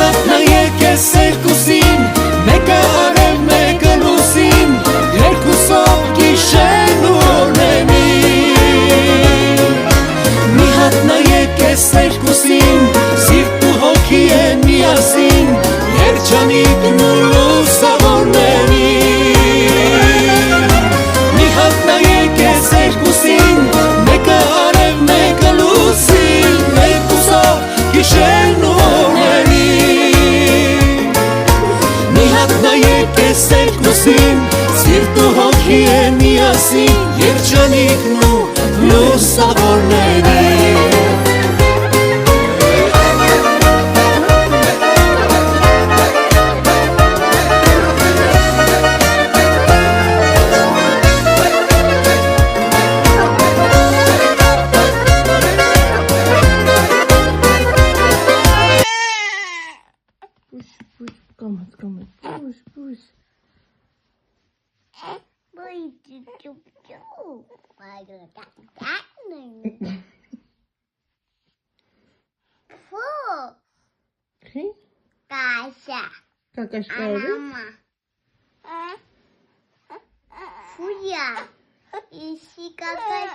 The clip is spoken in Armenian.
հատ նայեք ես երկուսին, մեկը արև մեկը լուսին, երկուսով գիշերն ու օրնեմի։ Մի հատ նայեք ես երկուսին, սիրտ ու հոգի են միասին, երջանիկն ու լուսավորների։ Մի հատ նայեք ես երկուսին, մեկը արև մեկը լուսին, երկուսով գիշերն ու օրնեմի։ Մի հատ նայեք ես երկուսին, սիրտ ու հոգի են միասին, երջանիկն ու լուսավորների։ Push. Boy, chụp. Bài rồi cắt này. Phô. Casa. Ama. Fuya. Isi kakak.